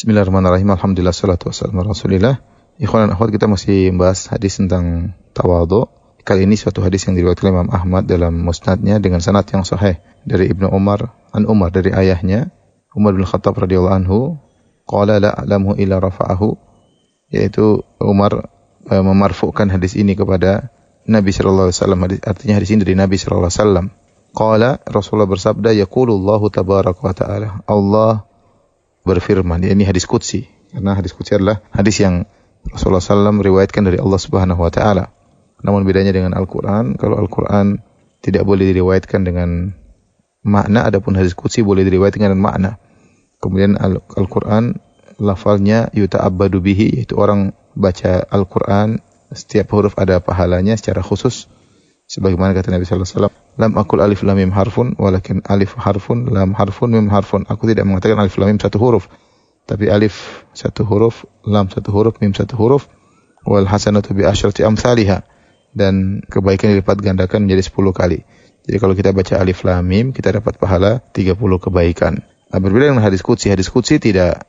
Bismillahirrahmanirrahim. Alhamdulillah salatu wassalamu ala Rasulillah. Ikhwan dan akhwat, kita masih membahas hadis tentang tawadhu. Kali ini suatu hadis yang diriwayatkan Imam Ahmad dalam musnadnya dengan sanad yang sahih dari Ibnu Umar, dari ayahnya Umar bin Khattab radhiyallahu anhu, qala la a'lamu illa rafa'ahu, yaitu Umar memarfu'kan hadis ini kepada Nabi sallallahu alaihi wasallam. Artinya hadis ini dari Nabi sallallahu alaihi wasallam. Qala, Rasulullah bersabda, yaqulullahu tabaraka wa ta'ala, Allah berfirman. Ini hadis qudsi, karena hadis qudsi adalah hadis yang Rasulullah SAW riwayatkan dari Allah Subhanahu wa taala. Namun bedanya dengan Al-Qur'an, kalau Al-Qur'an tidak boleh diriwayatkan dengan makna, adapun hadis qudsi boleh diriwayatkan dengan makna. Kemudian Al-Qur'an lafalnya yuta'abbadu bihi, yaitu orang baca Al-Qur'an setiap huruf ada pahalanya secara khusus. Sebagaimana kata Nabi sallallahu alaihi wasallam, lam aqul alif lam mim harfun walakin alif harfun lam harfun mim harfun. Aku tidak mengatakan alif lam mim satu huruf, tapi alif satu huruf, lam satu huruf, mim satu huruf, wal hasanatu bi asyrati amsalihha, dan kebaikan dilipat gandakan menjadi 10 kali. Jadi kalau kita baca alif lam mim, kita dapat pahala 30 kebaikan. Berbeda dengan hadis qudsi. Hadis qudsi tidak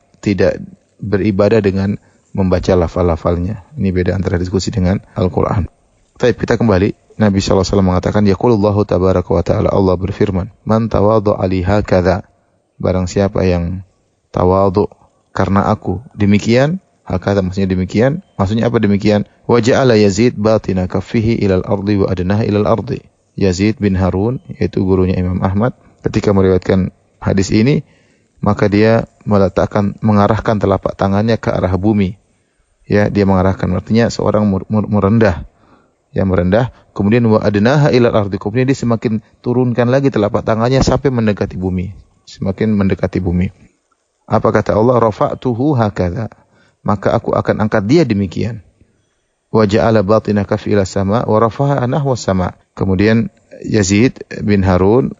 beribadah dengan membaca lafal-lafalnya. Ini beda antara hadis qudsi dengan Al-Qur'an. Baik, kita kembali. Nabi SAW mengatakan, yaqulullahu tabaraka wa ta'ala, Allah berfirman, man tawadhu'a li hakadha, barang siapa yang tawadhu karena aku, demikian, hakadha maksudnya demikian. Maksudnya apa demikian? Wa ja'ala Yazid batina kaffihi ilal ardi wa adnaha ilal ardi. Yazid bin Harun, yaitu gurunya Imam Ahmad, ketika meriwayatkan hadis ini, maka dia mengarahkan telapak tangannya ke arah bumi. Ya, dia mengarahkan, artinya seorang merendah. Yang merendah, kemudian wa adnaha ilal ardi, kemudian dia semakin turunkan lagi telapak tangannya sampai mendekati bumi, semakin mendekati bumi. Apa kata Allah? Rafa'tuhu hakadha, maka aku akan angkat dia demikian. Wa ja'ala batina kaffi ila sama wa rafa'a nahwa sama. Kemudian Yazid bin Harun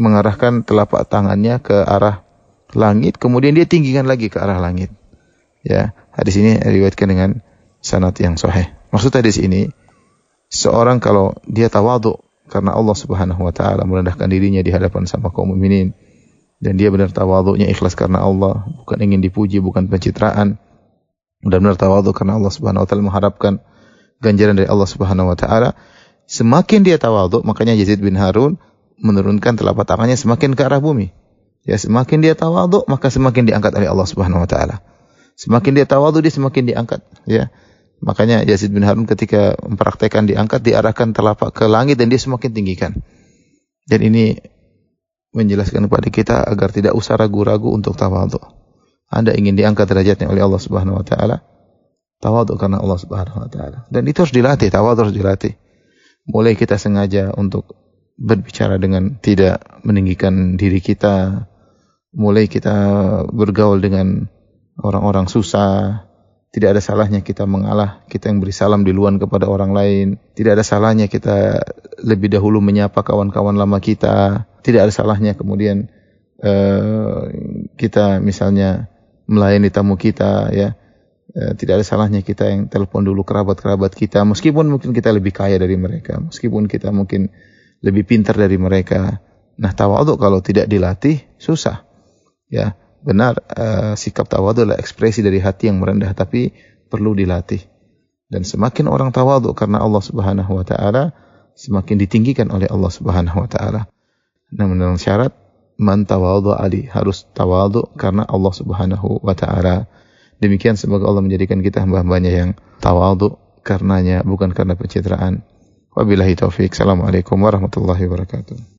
mengarahkan telapak tangannya ke arah langit, kemudian dia tinggikan lagi ke arah langit. Ya, hadis ini diriwayatkan dengan sanad yang sahih. Maksud hadis ini, seorang kalau dia tawadhu karena Allah Subhanahu wa taala, merendahkan dirinya di hadapan sama kaum mukminin, dan dia benar tawadhunya ikhlas karena Allah, bukan ingin dipuji, bukan pencitraan, dan benar tawadhu karena Allah Subhanahu wa taala, mengharapkan ganjaran dari Allah Subhanahu wa taala, semakin dia tawadhu, makanya Yazid bin Harun menurunkan telapak tangannya semakin ke arah bumi. Ya, semakin dia tawadhu, maka semakin diangkat oleh Allah Subhanahu wa taala. Semakin dia tawadhu, dia semakin diangkat, ya. Makanya Yazid bin Harun ketika mempraktekkan diangkat, diarahkan telapak ke langit dan dia semakin tinggikan. Dan ini menjelaskan kepada kita agar tidak usah ragu-ragu untuk tawadhu. Anda ingin diangkat derajatnya oleh Allah Subhanahu wa taala, tawadhu karena Allah Subhanahu wa taala. Dan itu harus dilatih, tawadhu harus dilatih. Mulai kita sengaja untuk berbicara dengan tidak meninggikan diri kita, mulai kita bergaul dengan orang-orang susah. Tidak ada salahnya kita mengalah, kita yang beri salam duluan kepada orang lain. Tidak ada salahnya kita lebih dahulu menyapa kawan-kawan lama kita. Tidak ada salahnya kemudian kita misalnya melayani tamu kita, ya. Tidak ada salahnya kita yang telepon dulu kerabat-kerabat kita, meskipun mungkin kita lebih kaya dari mereka, meskipun kita mungkin lebih pintar dari mereka. Nah, tawadhu kalau tidak dilatih susah, ya. Benar, sikap tawadhu adalah ekspresi dari hati yang merendah, tapi perlu dilatih. Dan semakin orang tawadhu karena Allah Subhanahu wa taala, semakin ditinggikan oleh Allah Subhanahu wa taala. Namun dengan syarat man tawadhu ali, harus tawadhu karena Allah Subhanahu wa taala. Demikian, semoga Allah menjadikan kita hamba-hambanya yang tawadhu karenanya, bukan karena pencitraan. Wabillahi taufik. Assalamualaikum warahmatullahi wabarakatuh.